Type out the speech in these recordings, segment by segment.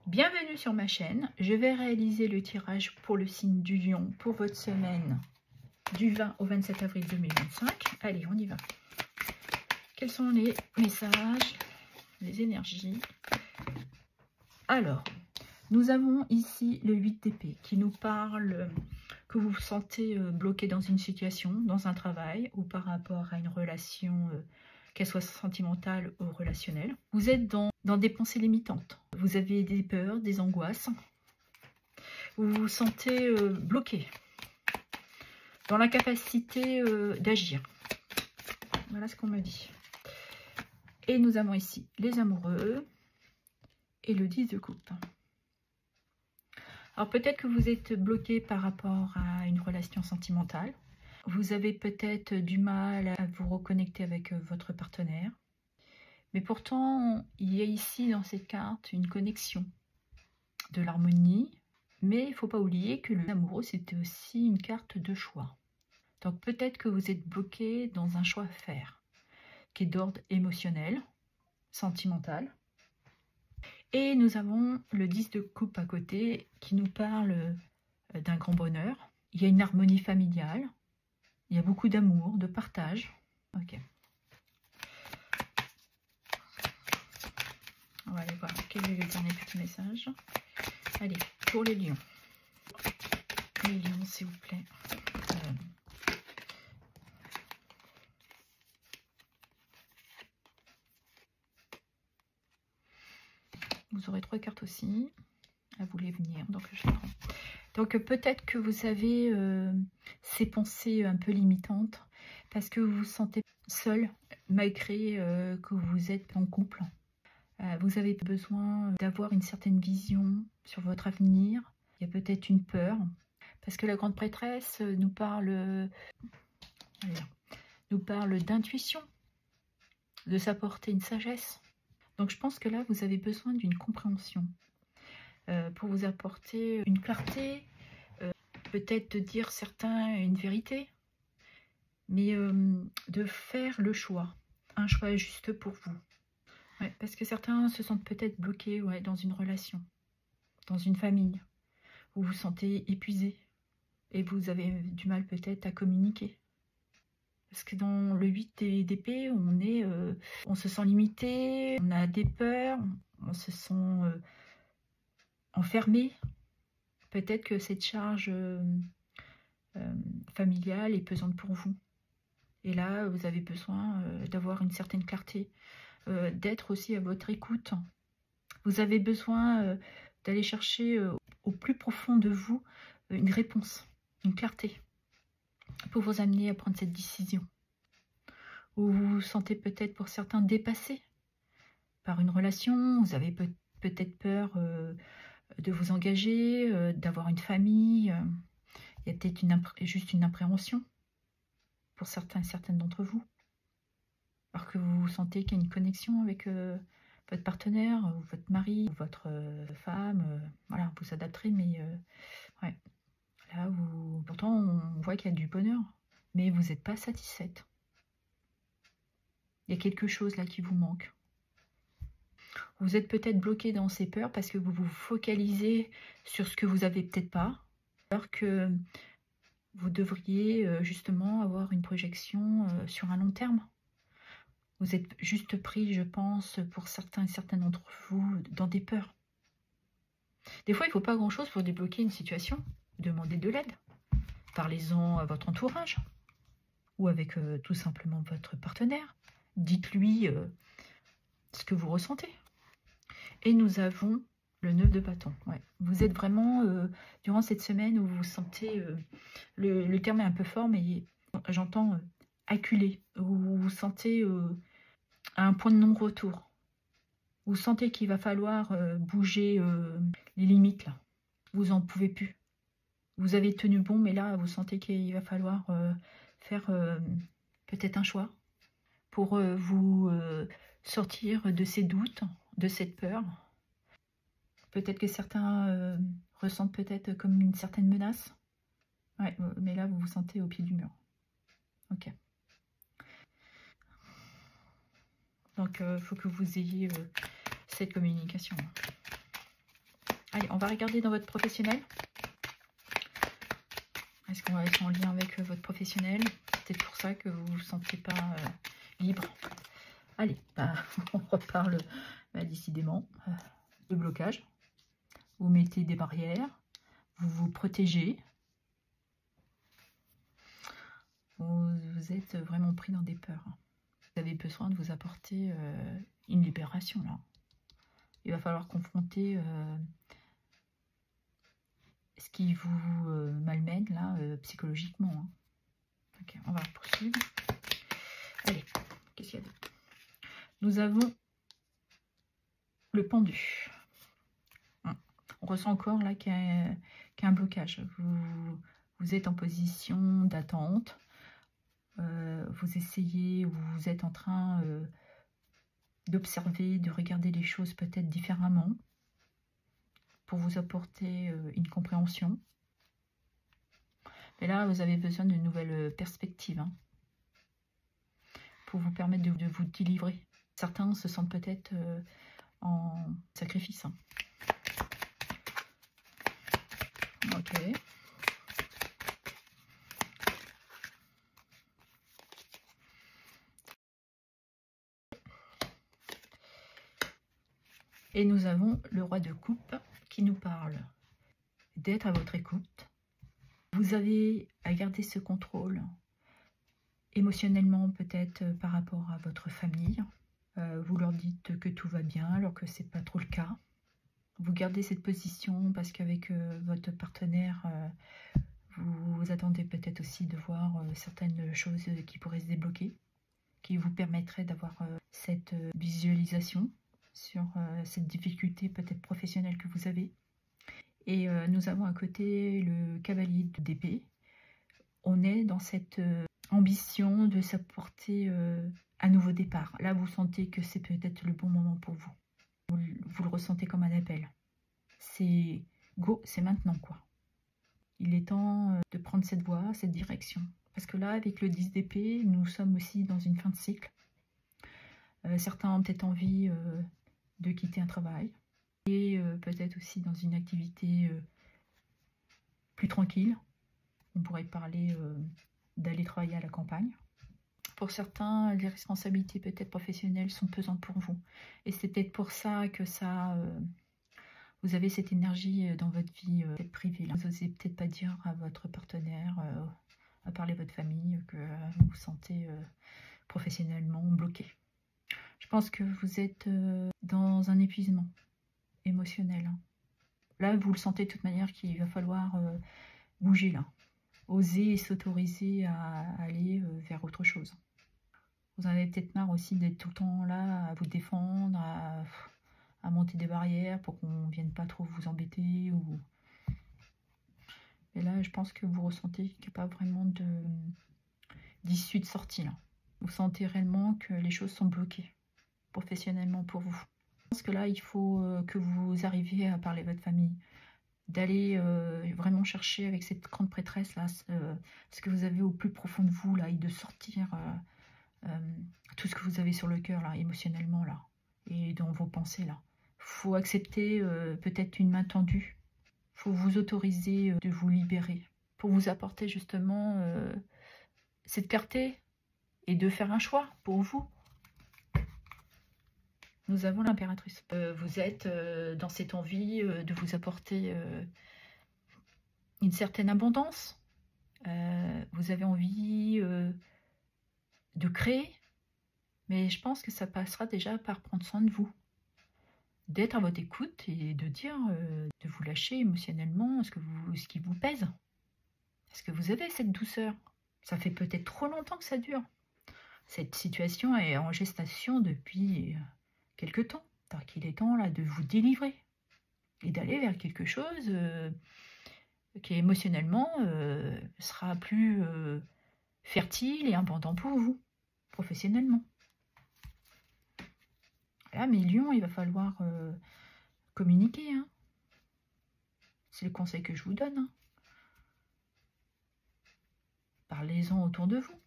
Bienvenue sur ma chaîne. Je vais réaliser le tirage pour le signe du Lion pour votre semaine du 20 au 27 avril 2025. Allez, on y va. Quels sont les messages, les énergies? Alors, nous avons ici le 8 d'épée qui nous parle que vous vous sentez bloqué dans une situation, dans un travail ou par rapport à une relation, qu'elle soit sentimentale ou relationnelle. Vous êtes dans des pensées limitantes. Vous avez des peurs, des angoisses. Vous vous sentez bloqué dans l'incapacité d'agir. Voilà ce qu'on me dit. Et nous avons ici les amoureux et le 10 de coupe. Alors peut-être que vous êtes bloqué par rapport à une relation sentimentale. Vous avez peut-être du mal à vous reconnecter avec votre partenaire. Mais pourtant, il y a ici dans cette carte une connexion, de l'harmonie. Mais il ne faut pas oublier que l'amoureux, c'était aussi une carte de choix. Donc peut-être que vous êtes bloqué dans un choix à faire, qui est d'ordre émotionnel, sentimental. Et nous avons le 10 de coupe à côté qui nous parle d'un grand bonheur. Il y a une harmonie familiale. Il y a beaucoup d'amour, de partage. Ok. On va aller voir quel est le dernier petit message. Allez, pour les lions. Les lions, s'il vous plaît. Vous aurez 3 cartes aussi. Elle voulait venir, donc je les prends. Donc peut-être que vous avez ces pensées un peu limitantes parce que vous vous sentez seul malgré que vous êtes en couple. Vous avez besoin d'avoir une certaine vision sur votre avenir. Il y a peut-être une peur parce que la grande prêtresse nous parle d'intuition, de s'apporter une sagesse. Donc je pense que là vous avez besoin d'une compréhension. Pour vous apporter une clarté, peut-être de dire certains une vérité, mais de faire le choix, un choix juste pour vous. Ouais, parce que certains se sentent peut-être bloqués dans une relation, dans une famille, où vous vous sentez épuisé et vous avez du mal peut-être à communiquer. Parce que dans le 8 d'épée, on se sent limité, on a des peurs, on se sent enfermé. Peut-être que cette charge familiale est pesante pour vous. Et là, vous avez besoin d'avoir une certaine clarté, d'être aussi à votre écoute. Vous avez besoin d'aller chercher au plus profond de vous une réponse, une clarté, pour vous amener à prendre cette décision. Ou vous vous sentez peut-être pour certains dépassés par une relation, vous avez peut-être peur de vous engager, d'avoir une famille. Il y a peut-être juste une appréhension pour certains et certaines d'entre vous. Alors que vous sentez qu'il y a une connexion avec votre partenaire, ou votre mari, ou votre femme. Voilà, vous s'adapterez, mais ouais. Là, pourtant, on voit qu'il y a du bonheur, mais vous n'êtes pas satisfaite. Il y a quelque chose là qui vous manque. Vous êtes peut-être bloqué dans ces peurs parce que vous vous focalisez sur ce que vous n'avez peut-être pas, alors que vous devriez justement avoir une projection sur un long terme. Vous êtes juste pris, je pense, pour certains et certaines d'entre vous, dans des peurs. Des fois, il ne faut pas grand-chose pour débloquer une situation. Demandez de l'aide. Parlez-en à votre entourage ou avec tout simplement votre partenaire. Dites-lui ce que vous ressentez. Et nous avons le 9 de bâton. Ouais. Vous êtes vraiment, durant cette semaine où vous vous sentez, le terme est un peu fort, mais j'entends acculé. Vous vous sentez à un point de non-retour. Vous sentez qu'il va falloir bouger les limites. Là. Vous n'en pouvez plus. Vous avez tenu bon, mais là, vous sentez qu'il va falloir faire peut-être un choix pour vous sortir de ces doutes, de cette peur. Peut-être que certains ressentent peut-être comme une certaine menace. Ouais, mais là, vous vous sentez au pied du mur. Ok. Donc, il faut que vous ayez cette communication. Allez, on va regarder dans votre professionnel. Est-ce qu'on va être en lien avec votre professionnel? C'est peut-être pour ça que vous ne vous sentez pas libre. Allez, bah, on reparle décidément de blocage. Vous mettez des barrières, vous vous protégez. Vous êtes vraiment pris dans des peurs. Vous avez besoin de vous apporter une libération là. Il va falloir confronter ce qui vous malmène là psychologiquement. Hein. Ok, on va poursuivre. Allez, qu'est-ce qu'il y a d'autre? Nous avons le pendu. On ressent encore là qu'il y a un blocage. Vous êtes en position d'attente. Vous essayez, vous êtes en train d'observer, de regarder les choses peut-être différemment pour vous apporter une compréhension. Mais là, vous avez besoin d'une nouvelle perspective hein, pour vous permettre de vous délivrer. Certains se sentent peut-être en sacrifice. Hein. Ok. Et nous avons le roi de coupe qui nous parle d'être à votre écoute. Vous avez à garder ce contrôle émotionnellement peut-être par rapport à votre famille. Vous leur dites que tout va bien alors que ce n'est pas trop le cas. Vous gardez cette position parce qu'avec votre partenaire, vous attendez peut-être aussi de voir certaines choses qui pourraient se débloquer, qui vous permettraient d'avoir cette visualisation sur cette difficulté peut-être professionnelle que vous avez. Et nous avons à côté le cavalier d'épée. On est dans cette ambition de s'apporter un nouveau départ. Là, vous sentez que c'est peut-être le bon moment pour vous. Vous le ressentez comme un appel. C'est go, c'est maintenant quoi. Il est temps de prendre cette voie, cette direction. Parce que là, avec le 10 d'épée, nous sommes aussi dans une fin de cycle. Certains ont peut-être envie de quitter un travail. Et peut-être aussi dans une activité plus tranquille. On pourrait parler d'aller travailler à la campagne. Pour certains, les responsabilités peut-être professionnelles sont pesantes pour vous. Et c'est peut-être pour ça que vous avez cette énergie dans votre vie peut-être privée. Là. Vous n'osez peut-être pas dire à votre partenaire, à parler à votre famille, que vous vous sentez professionnellement bloqué. Je pense que vous êtes dans un épuisement émotionnel. Hein. Là, vous le sentez de toute manière qu'il va falloir bouger là. Oser et s'autoriser à aller vers autre chose. Vous en avez peut-être marre aussi d'être tout le temps là à vous défendre, à monter des barrières pour qu'on ne vienne pas trop vous embêter. Et là, je pense que vous ressentez qu'il n'y a pas vraiment d'issue de sortie. Là. Vous sentez réellement que les choses sont bloquées professionnellement pour vous. Je pense que là, il faut que vous arriviez à parler à votre famille, d'aller vraiment chercher avec cette grande prêtresse là ce que vous avez au plus profond de vous là, et de sortir tout ce que vous avez sur le cœur là, émotionnellement là, et dans vos pensées là. Faut accepter peut-être une main tendue. Faut vous autoriser de vous libérer pour vous apporter justement cette clarté et de faire un choix pour vous. Nous avons l'impératrice. Vous êtes dans cette envie de vous apporter une certaine abondance. Vous avez envie de créer. Mais je pense que ça passera déjà par prendre soin de vous. D'être à votre écoute et de dire, de vous lâcher émotionnellement ce qui vous pèse. Est-ce que vous avez cette douceur? Ça fait peut-être trop longtemps que ça dure. Cette situation est en gestation depuis quelque temps. Donc il est temps là de vous délivrer et d'aller vers quelque chose qui émotionnellement sera plus fertile et abondant pour vous, professionnellement. Là, mes lions, il va falloir communiquer. Hein. C'est le conseil que je vous donne. Hein. Parlez-en autour de vous.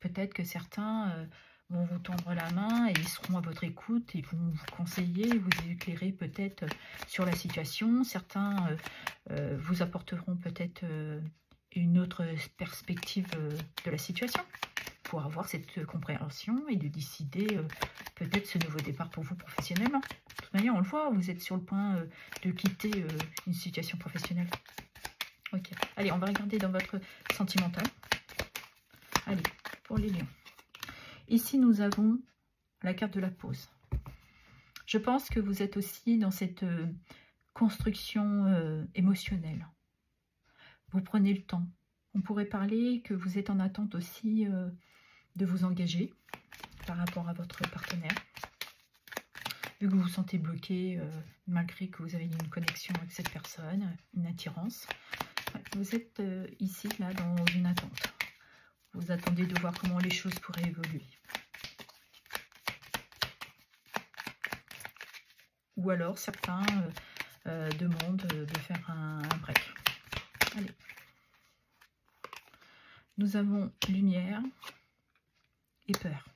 Peut-être que certains vont vous tendre la main et ils seront à votre écoute, ils vont vous conseiller, vous éclairer peut-être sur la situation. Certains vous apporteront peut-être une autre perspective de la situation pour avoir cette compréhension et de décider peut-être ce nouveau départ pour vous professionnellement. De toute manière, on le voit, vous êtes sur le point de quitter une situation professionnelle. Ok, allez, on va regarder dans votre sentimental. Allez, pour les lions. Ici, nous avons la carte de la pause. Je pense que vous êtes aussi dans cette construction émotionnelle. Vous prenez le temps. On pourrait parler que vous êtes en attente aussi de vous engager par rapport à votre partenaire. Vu que vous vous sentez bloqué, malgré que vous avez une connexion avec cette personne, une attirance. Vous êtes ici, là, dans une attente. Vous attendez de voir comment les choses pourraient évoluer. Ou alors, certains demandent de faire un break. Allez. Nous avons lumière et peur.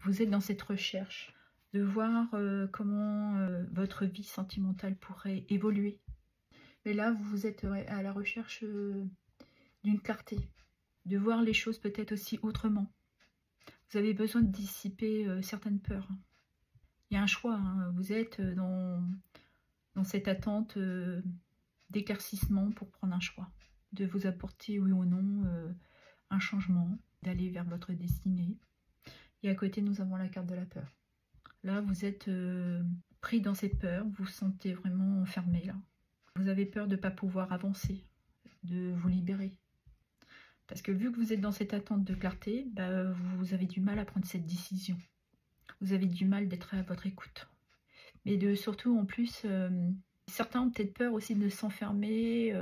Vous êtes dans cette recherche de voir comment votre vie sentimentale pourrait évoluer. Mais là, vous êtes à la recherche d'une clarté, de voir les choses peut-être aussi autrement. Vous avez besoin de dissiper certaines peurs. Il y a un choix, hein. Vous êtes dans cette attente d'éclaircissement pour prendre un choix, de vous apporter oui ou non un changement, d'aller vers votre destinée. Et à côté, nous avons la carte de la peur. Là, vous êtes pris dans cette peur, vous vous sentez vraiment enfermé là. Vous avez peur de ne pas pouvoir avancer, de vous libérer. Parce que vu que vous êtes dans cette attente de clarté, bah, vous avez du mal à prendre cette décision. Vous avez du mal d'être à votre écoute. Mais surtout, en plus, certains ont peut-être peur aussi de s'enfermer,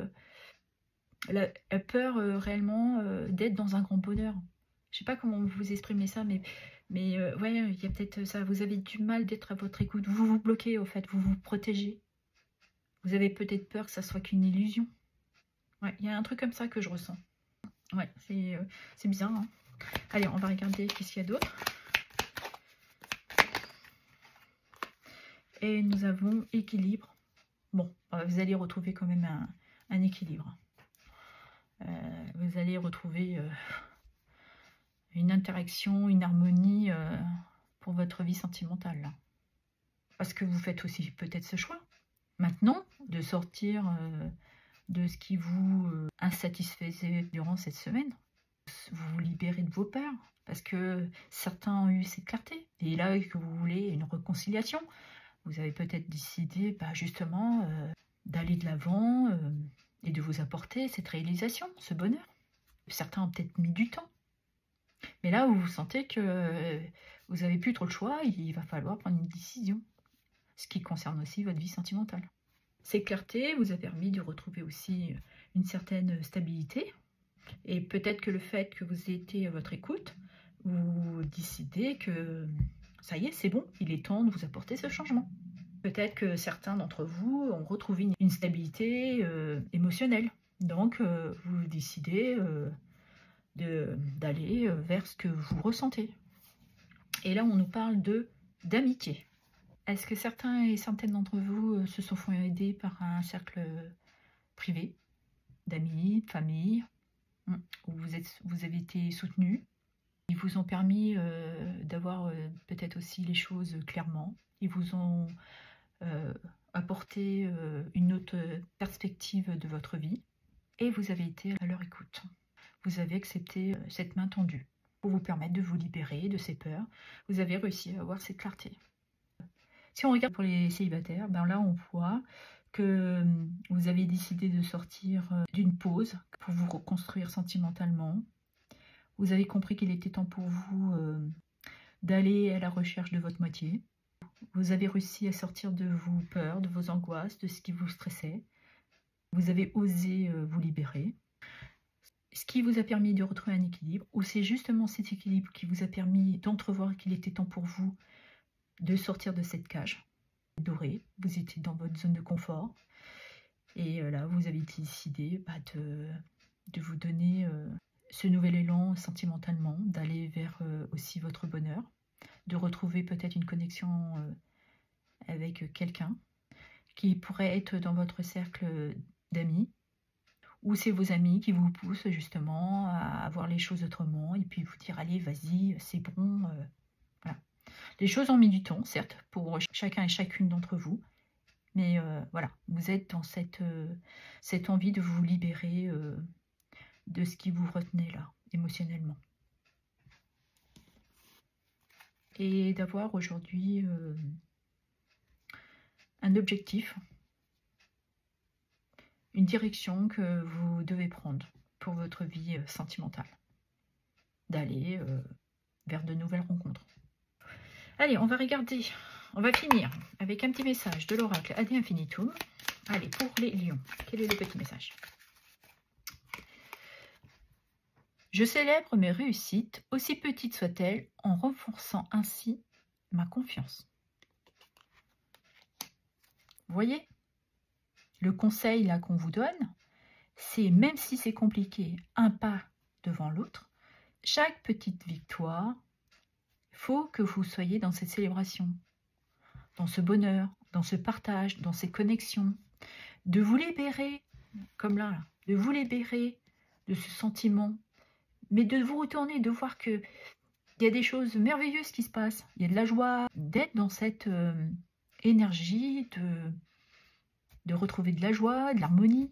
la peur réellement d'être dans un grand bonheur. Je ne sais pas comment vous exprimer ça, mais ouais, il y a peut-être ça. Vous avez du mal d'être à votre écoute. Vous vous bloquez, au fait, vous vous protégez. Vous avez peut-être peur que ça soit qu'une illusion. Ouais, il y a un truc comme ça que je ressens. Ouais, c'est bizarre. Hein. Allez, on va regarder qu'est-ce qu'il y a d'autre. Et nous avons équilibre. Bon, vous allez retrouver quand même un équilibre. Vous allez retrouver une interaction, une harmonie pour votre vie sentimentale. Parce que vous faites aussi peut-être ce choix. Maintenant, de sortir de ce qui vous insatisfaisait durant cette semaine. Vous vous libérez de vos peurs. Parce que certains ont eu cette clarté. Et là, que vous voulez une réconciliation. Vous avez peut-être décidé justement d'aller de l'avant et de vous apporter cette réalisation, ce bonheur. Certains ont peut-être mis du temps. Mais là, vous sentez que vous n'avez plus trop le choix, il va falloir prendre une décision. Ce qui concerne aussi votre vie sentimentale. Cette clarté vous a permis de retrouver aussi une certaine stabilité. Et peut-être que le fait que vous étiez à votre écoute, vous décidez que ça y est, c'est bon, il est temps de vous apporter ce changement. Peut-être que certains d'entre vous ont retrouvé une stabilité émotionnelle. Donc, vous décidez d'aller vers ce que vous ressentez. Et là, on nous parle d'amitié. Est-ce que certains et certaines d'entre vous se sont fait aider par un cercle privé, d'amis, de famille, où vous avez été soutenus? Ils vous ont permis d'avoir peut-être aussi les choses clairement. Ils vous ont apporté une autre perspective de votre vie. Et vous avez été à leur écoute. Vous avez accepté cette main tendue pour vous permettre de vous libérer de ces peurs. Vous avez réussi à avoir cette clarté. Si on regarde pour les célibataires, ben là on voit que vous avez décidé de sortir d'une pause pour vous reconstruire sentimentalement. Vous avez compris qu'il était temps pour vous d'aller à la recherche de votre moitié. Vous avez réussi à sortir de vos peurs, de vos angoisses, de ce qui vous stressait. Vous avez osé vous libérer. Ce qui vous a permis de retrouver un équilibre, ou c'est justement cet équilibre qui vous a permis d'entrevoir qu'il était temps pour vous de sortir de cette cage dorée. Vous étiez dans votre zone de confort. Et là, vous avez décidé de vous donner ce nouvel élan sentimentalement, d'aller vers aussi votre bonheur, de retrouver peut-être une connexion avec quelqu'un qui pourrait être dans votre cercle d'amis, ou c'est vos amis qui vous poussent justement à voir les choses autrement et puis vous dire allez vas-y c'est bon. Voilà. Les choses ont mis du temps certes pour chacun et chacune d'entre vous, mais voilà, vous êtes dans cette envie de vous libérer de ce qui vous retenait là émotionnellement et d'avoir aujourd'hui un objectif, une direction que vous devez prendre pour votre vie sentimentale, d'aller vers de nouvelles rencontres. Allez, on va regarder, on va finir avec un petit message de l'oracle Ad Infinitum. Allez, pour les lions, quel est le petit message? Je célèbre mes réussites, aussi petites soient-elles, en renforçant ainsi ma confiance. Vous voyez? Le conseil là qu'on vous donne, c'est même si c'est compliqué, un pas devant l'autre, chaque petite victoire, il faut que vous soyez dans cette célébration, dans ce bonheur, dans ce partage, dans ces connexions, de vous libérer, comme là, de vous libérer de ce sentiment, mais de vous retourner, de voir qu'il y a des choses merveilleuses qui se passent, il y a de la joie, d'être dans cette énergie, de retrouver de la joie, de l'harmonie.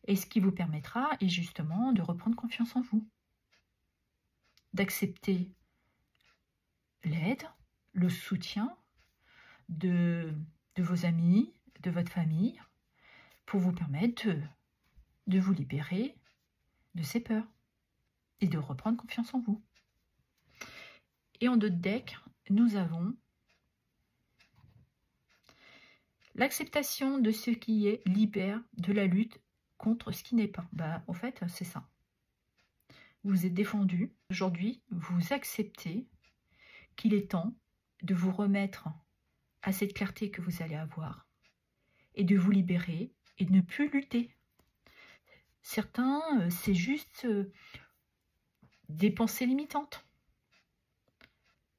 Et ce qui vous permettra est justement de reprendre confiance en vous, d'accepter l'aide, le soutien de vos amis, de votre famille, pour vous permettre de vous libérer de ces peurs et de reprendre confiance en vous. Et en d'autres decks, nous avons l'acceptation de ce qui est libère de la lutte contre ce qui n'est pas. En fait, c'est ça. Vous êtes défendu. Aujourd'hui, vous acceptez qu'il est temps de vous remettre à cette clarté que vous allez avoir et de vous libérer et de ne plus lutter. Certains, c'est juste des pensées limitantes.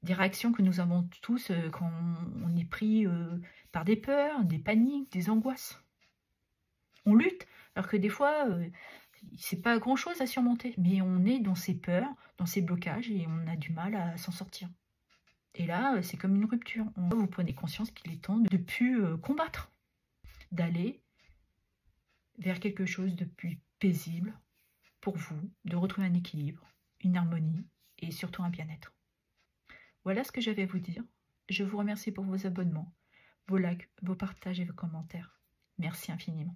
Des réactions que nous avons tous quand on est pris par des peurs, des paniques, des angoisses. On lutte, alors que des fois, c'est pas grand-chose à surmonter. Mais on est dans ces peurs, dans ces blocages, et on a du mal à s'en sortir. Et là, c'est comme une rupture. Vous prenez conscience qu'il est temps de ne plus combattre, d'aller vers quelque chose de plus paisible pour vous, de retrouver un équilibre, une harmonie, et surtout un bien-être. Voilà ce que j'avais à vous dire. Je vous remercie pour vos abonnements, vos likes, vos partages et vos commentaires. Merci infiniment.